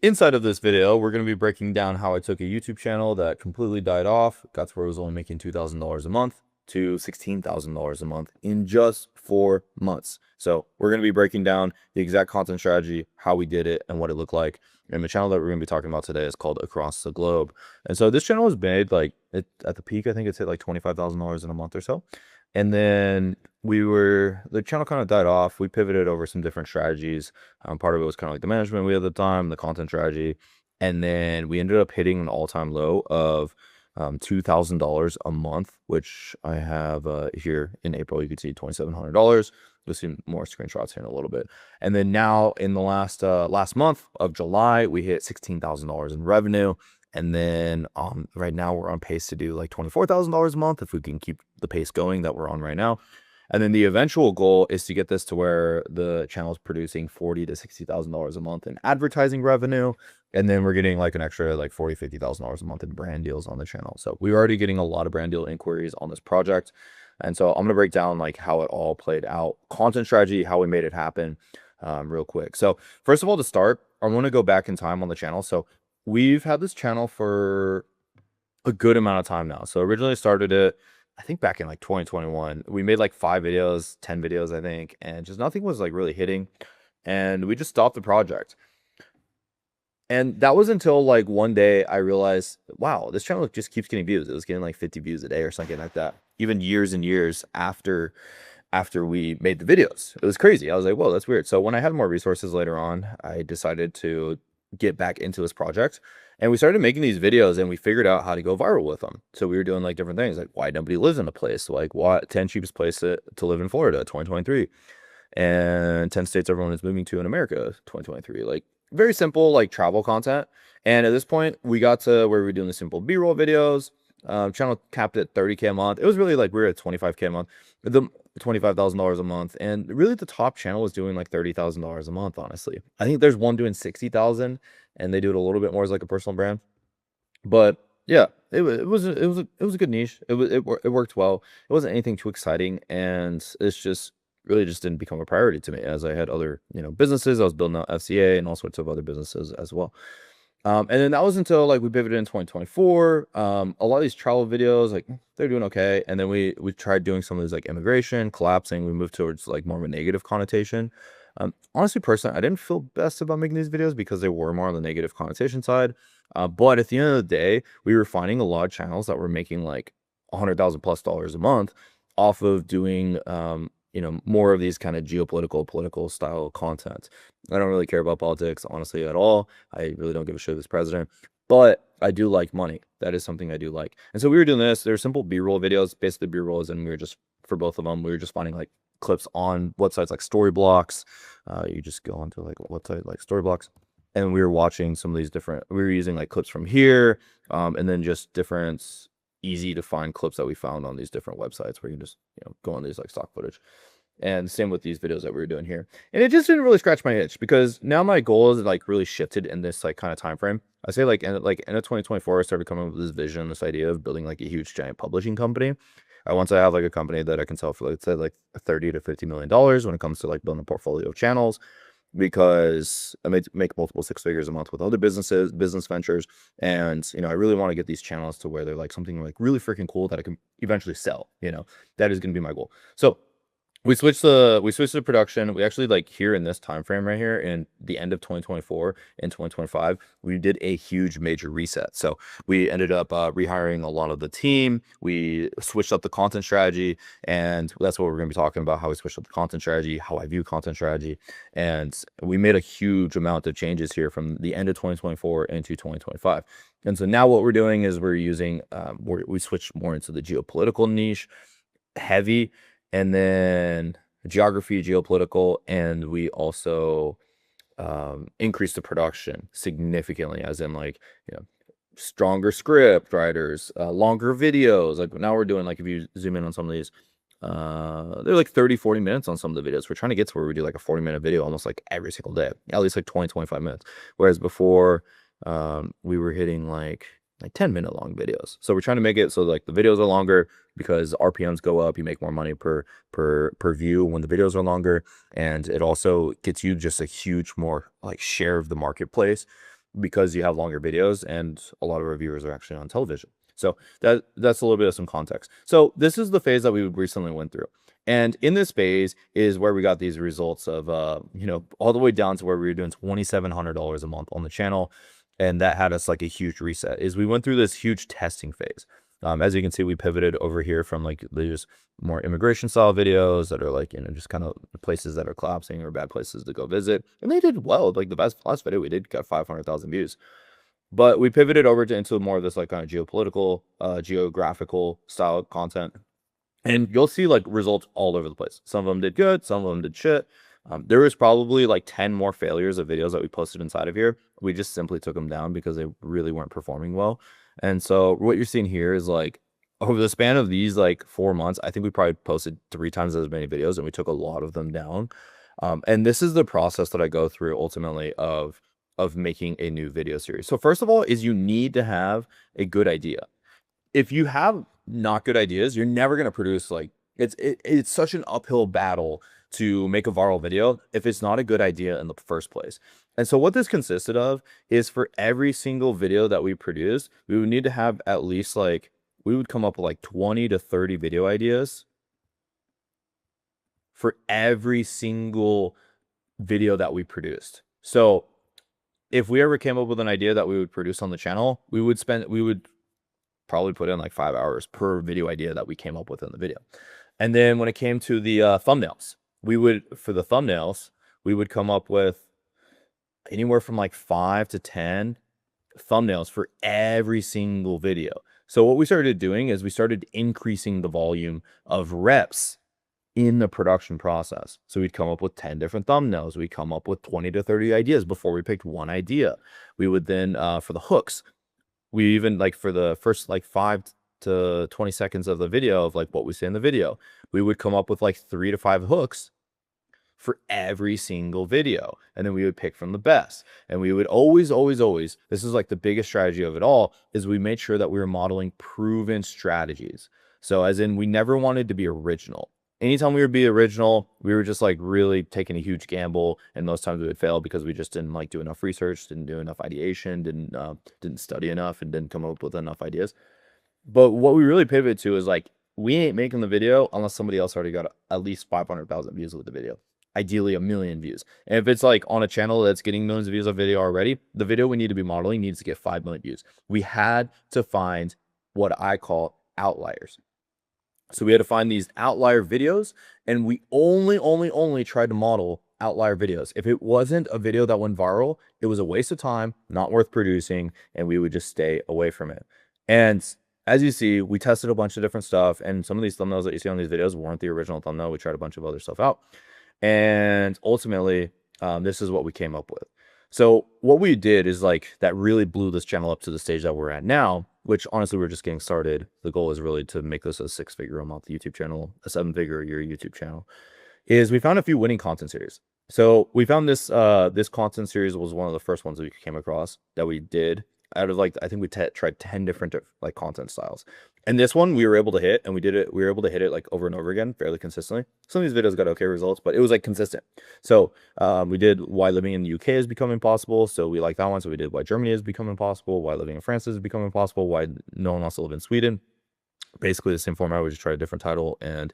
Inside of this video, we're going to be breaking down how I took a YouTube channel that completely died off, got to where it was only making $2,000 a month to $16,000 a month in just 4 months. So we're going to be breaking down the exact content strategy, how we did it, and what it looked like. And the channel that we're going to be talking about today is called Across the Globe. And so this channel was made at the peak, I think it's hit like $25,000 in a month or so. And then the channel kind of died off. We pivoted over some different strategies. Part of it was kind of like the management we had at the time, the content strategy. And then we ended up hitting an all-time low of $2,000 a month, which I have here in April. You can see $2,700. You'll see more screenshots here in a little bit. And then now in the last month of July, we hit $16,000 in revenue. And then right now we're on pace to do like $24,000 a month if we can keep the pace going that we're on right now. And then the eventual goal is to get this to where the channel is producing $40,000 to $60,000 a month in advertising revenue. And then we're getting like an extra like $40,000 to $50,000 a month in brand deals on the channel. So we're already getting a lot of brand deal inquiries on this project. And so I'm going to break down like how it all played out, content strategy, how we made it happen real quick. So first of all, to start, I want to go back in time on the channel. So we've had this channel for a good amount of time now. So originally I started it, I think back in like 2021. We made like 5 videos, 10 videos, I think, and just nothing was like really hitting. And we just stopped the project. And that was until like one day I realized, wow, this channel just keeps getting views. It was getting like 50 views a day or something like that, even years and years after we made the videos. It was crazy. I was like, whoa, that's weird. So when I had more resources later on, I decided to get back into this project, and we started making these videos, and we figured out how to go viral with them. So we were doing like different things, like why nobody lives in a place, like what 10 cheapest place to live in Florida 2023, and 10 states everyone is moving to in America 2023. Like very simple like travel content. And at this point we got to where we were doing the simple b-roll videos. Channel capped at 30K a month. It was really like we were at 25K a month, the $25,000 a month, and really the top channel was doing like $30,000 a month. Honestly, I think there's one doing 60,000, and they do it a little bit more as like a personal brand. But yeah, it was a good niche. It worked well. It wasn't anything too exciting, and it's just really just didn't become a priority to me as I had other businesses. I was building out FCA and all sorts of other businesses as well. And then that was until like we pivoted in 2024. A lot of these travel videos, like they're doing okay. And then we tried doing some of these like immigration, collapsing. We moved towards like more of a negative connotation. Honestly, personally, I didn't feel best about making these videos because they were more on the negative connotation side. But at the end of the day, we were finding a lot of channels that were making like $100,000+ a month off of doing, more of these kind of political style content. I don't really care about politics, honestly, at all. I really don't give a shit of this president, but I do like money. That is something I do like. And so we were doing this. They're simple B-roll videos, basically B-rolls, and we were just, for both of them, we were just finding like clips on websites like Storyblocks. You just go onto like a website like Storyblocks, and we were watching some of these we were using like clips from here, and then just different easy to find clips that we found on these different websites where you can just go on these like stock footage. And same with these videos that we were doing here. And it just didn't really scratch my itch, because now my goal is like really shifted in this like kind of time frame. I say like end of 2024, I started coming up with this vision, this idea of building like a huge giant publishing company. Once I have like a company that I can sell for, let's say, like $30 to $50 million when it comes to like building a portfolio of channels, because I make multiple 6 figures a month with other business ventures. And, I really want to get these channels to where they're like something like really freaking cool that I can eventually sell. That is going to be my goal. So we switched to production. We actually, like, here in this time frame right here in the end of 2024 and 2025, we did a huge major reset. So we ended up rehiring a lot of the team. We switched up the content strategy, and that's what we're going to be talking about, how we switched up the content strategy, how I view content strategy. And we made a huge amount of changes here from the end of 2024 into 2025. And so now what we're doing is we're using we switched more into the geopolitical niche heavy, and then geography, geopolitical, and we also increased the production significantly, as in like, stronger script writers, longer videos. Like now we're doing, like, if you zoom in on some of these, they're like 30-40 minutes on some of the videos. We're trying to get to where we do like a 40-minute video almost like every single day, at least like 20-25 minutes. Whereas before, we were hitting like 10-minute long videos. So we're trying to make it so like the videos are longer, because RPMs go up, you make more money per view when the videos are longer, and it also gets you just a huge more like share of the marketplace because you have longer videos and a lot of our viewers are actually on television. So that's a little bit of some context. So this is the phase that we recently went through. And in this phase is where we got these results of, all the way down to where we were doing $2,700 a month on the channel. And that had us like a huge reset. Is we went through this huge testing phase. As you can see, we pivoted over here from like just more immigration style videos that are like, just kind of places that are collapsing or bad places to go visit. And they did well. Like the last video we did got 500,000 views. But we pivoted over into more of this like kind of geopolitical, geographical style content. And you'll see like results all over the place. Some of them did good, some of them did shit. There was probably like 10 more failures of videos that we posted inside of here. We just simply took them down because they really weren't performing well. And so what you're seeing here is like over the span of these like 4 months, I think we probably posted 3 times as many videos and we took a lot of them down. And this is the process that I go through ultimately of making a new video series. So first of all is you need to have a good idea. If you have not good ideas, you're never going to produce like it's such an uphill battle to make a viral video if it's not a good idea in the first place. And so what this consisted of is for every single video that we produce, we would need to have at least like, we would come up with like 20 to 30 video ideas for every single video that we produced. So if we ever came up with an idea that we would produce on the channel, we would probably put in like 5 hours per video idea that we came up with in the video. And then when it came to the thumbnails, for the thumbnails, we would come up with anywhere from like 5 to 10 thumbnails for every single video. So what we started doing is we started increasing the volume of reps in the production process. So we'd come up with 10 different thumbnails. We'd come up with 20 to 30 ideas before we picked one idea. We would then, for the hooks, we even like for the first like 5 to 20 seconds of the video of like what we say in the video, we would come up with like 3 to 5 hooks for every single video. And then we would pick from the best. And we would always, this is like the biggest strategy of it all, is we made sure that we were modeling proven strategies. So as in, we never wanted to be original. Anytime we would be original, we were just like really taking a huge gamble, and most times we would fail because we just didn't like do enough research, didn't do enough ideation, didn't study enough, and didn't come up with enough ideas. But what we really pivoted to is like, we ain't making the video unless somebody else already got at least 500,000 views with the video, ideally 1 million views. And if it's like on a channel that's getting millions of views of video already, the video we need to be modeling needs to get 5 million views. We had to find what I call outliers. So we had to find these outlier videos, and we only tried to model outlier videos. If it wasn't a video that went viral, it was a waste of time, not worth producing, and we would just stay away from it. And as you see, we tested a bunch of different stuff, and some of these thumbnails that you see on these videos weren't the original thumbnail. We tried a bunch of other stuff out, and ultimately, this is what we came up with. So what we did is like that really blew this channel up to the stage that we're at now, which honestly, we're just getting started. The goal is really to make this a 6-figure a month YouTube channel, a 7-figure a year YouTube channel. Is we found a few winning content series. So we found this this content series was one of the first ones that we came across that we did out of like, I think we tried 10 different like content styles. And this one we were able to hit, and we were able to hit it like over and over again, fairly consistently. Some of these videos got okay results, but it was like consistent. So we did why living in the UK is becoming possible. So we like that one. So we did why Germany is becoming possible, why living in France is becoming possible, why no one wants to live in Sweden. Basically the same format, we just tried a different title. And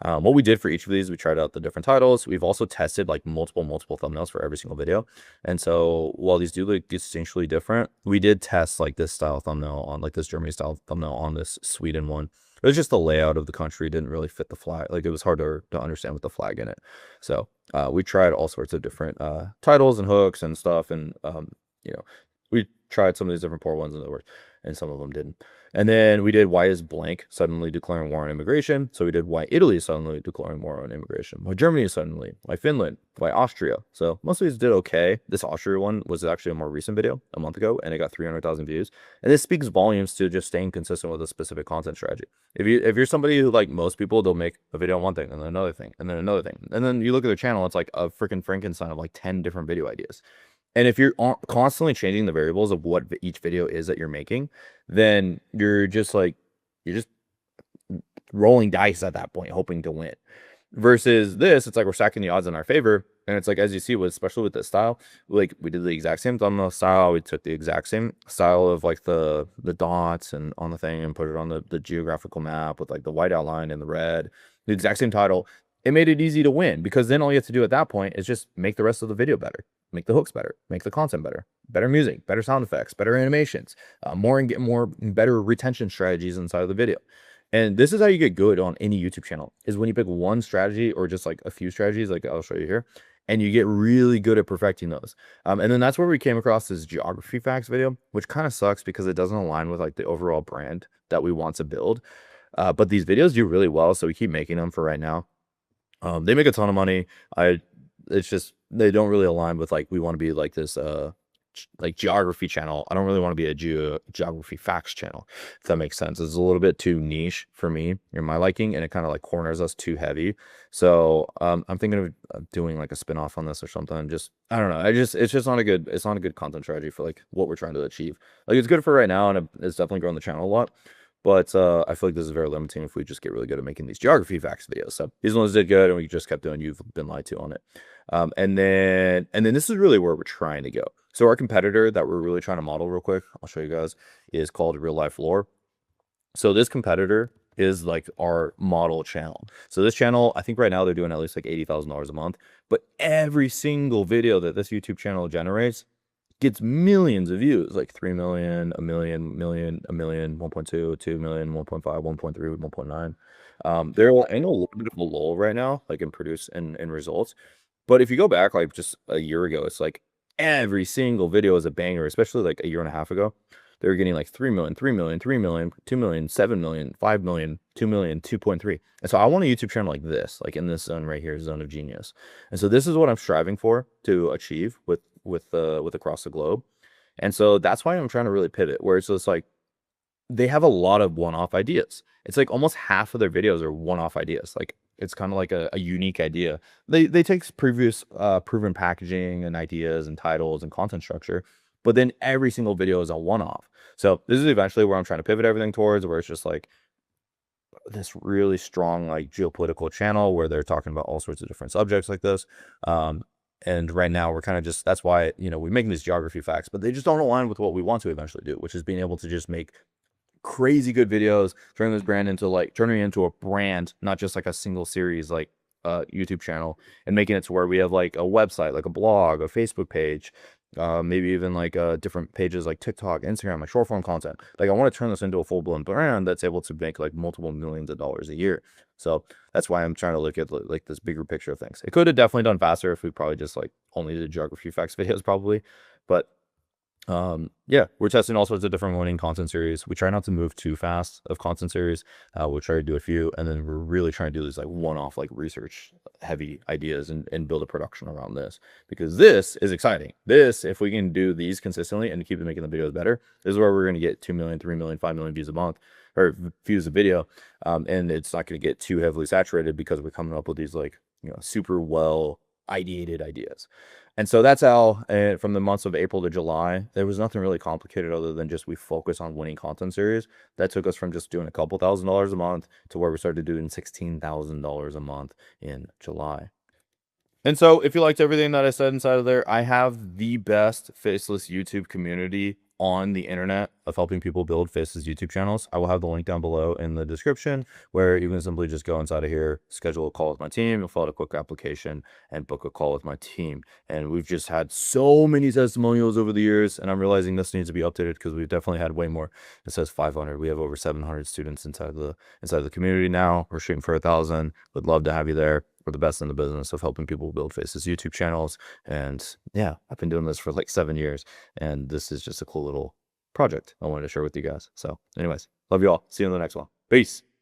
what we did for each of these, we tried out the different titles. We've also tested like multiple thumbnails for every single video. And so while these do look distinctly different, we did test like this style thumbnail on like this Germany style thumbnail on this Sweden one. It was just the layout of the country didn't really fit the flag. Like it was hard to understand with the flag in it. So we tried all sorts of different titles and hooks and stuff. And, we tried some of these different poor ones in the words, and some of them didn't. And then we did why is blank suddenly declaring war on immigration. So we did why Italy is suddenly declaring war on immigration, why Germany is suddenly, why Finland, why Austria. So most of these did okay. This Austria one was actually a more recent video a month ago, and it got 300,000 views. And this speaks volumes to just staying consistent with a specific content strategy. If you're somebody who, like most people, they'll make a video on one thing and then another thing and then another thing, and then you look at their channel, it's like a freaking Frankenstein of like 10 different video ideas. And if you're constantly changing the variables of what each video is that you're making, then you're just rolling dice at that point, hoping to win. Versus this, it's like we're stacking the odds in our favor. And it's like, as you see, with especially with this style, like we did the exact same thumbnail style. We took the exact same style of like the dots and on the thing and put it on the geographical map with like the white outline and the red, the exact same title. It made it easy to win, because then all you have to do at that point is just make the rest of the video better, make the hooks better, make the content better, better music, better sound effects, better animations, more and get more better retention strategies inside of the video. And this is how you get good on any YouTube channel, is when you pick one strategy or just like a few strategies, like I'll show you here, and you get really good at perfecting those. And then that's where we came across this geography facts video, which kind of sucks because it doesn't align with like the overall brand that we want to build. But these videos do really well, so we keep making them for right now. They make a ton of money. It's just, they don't really align with like, we want to be like this, like geography channel. I don't really want to be a geography facts channel, if that makes sense. It's a little bit too niche for me in my liking, and it kind of like corners us too heavy. So I'm thinking of doing like a spin-off on this or something. Just, I don't know. It's just not a good, it's not a good content strategy for like what we're trying to achieve. Like, it's good for right now, and it's definitely growing the channel a lot. But I feel like this is very limiting if we just get really good at making these geography facts videos. So these ones did good, and we just kept doing You've Been Lied To on it. And then this is really where we're trying to go. So our competitor that we're really trying to model real quick, I'll show you guys, is called Real Life Lore. So this competitor is like our model channel. So this channel, I think right now they're doing at least like $80,000 a month. But every single video that this YouTube channel generates gets millions of views, like 3 million, a million, 1.2, 2 million, 1.5, 1.3, 1.9. They're in a little bit of a lull right now, like in produce and results. But if you go back like just a year ago, it's like every single video is a banger, especially like a year and a half ago. They were getting like 3 million, 3 million, 3 million, 2 million, 7 million, 5 million, 2 million, 2.3. And so I want a YouTube channel like this, like in this zone right here, zone of genius. And so this is what I'm striving for to achieve with across the globe. And so that's why I'm trying to really pivot, where it's just like they have a lot of one-off ideas. It's like almost half of their videos are one-off ideas. Like, it's kind of like a unique idea. They take previous proven packaging and ideas and titles and content structure, but then every single video is a one-off. So this is eventually where I'm trying to pivot everything towards, where it's just like this really strong like geopolitical channel where they're talking about all sorts of different subjects like this. And right now we're kind of just, that's why, you know, we're making these geography facts, but they just don't align with what we want to eventually do, which is being able to just make crazy good videos, turning this brand into like, turning it into a brand, not just like a single series, like YouTube channel, and making it to where we have like a website, like a blog, a Facebook page, maybe even like different pages like TikTok, Instagram, like short form content. Like, I want to turn this into a full-blown brand that's able to make like multiple millions of dollars a year. So that's why I'm trying to look at like this bigger picture of things. It could have definitely done faster if we probably just like only did geography facts videos probably, but yeah, we're testing all sorts of different winning content series. We try not to move too fast of content series. We'll try to do a few, and then we're really trying to do these like one-off, like research heavy ideas and build a production around this, because this is exciting. This, if we can do these consistently and keep making the videos better, this is where we're going to get 2 million, 3 million, 5 million views a month, or views a video. And it's not going to get too heavily saturated because we're coming up with these like, you know, super well ideated ideas. And so that's how, from the months of April to July, there was nothing really complicated other than just we focus on winning content series. That took us from just doing a couple $1,000s a month to where we started doing $16,000 a month in July. And so if you liked everything that I said inside of there, I have the best faceless YouTube community on the internet of helping people build faceless YouTube channels. I will have the link down below in the description, where you can simply just go inside of here, schedule a call with my team, you'll fill out a quick application and book a call with my team. And we've just had so many testimonials over the years, and I'm realizing this needs to be updated because we've definitely had way more. It says 500. We have over 700 students inside the community now. We're shooting for 1,000. Would love to have you there. We're the best in the business of helping people build faceless YouTube channels. And yeah, I've been doing this for like 7 years, and this is just a cool little project I wanted to share with you guys. So anyways, love you all. See you in the next one. Peace.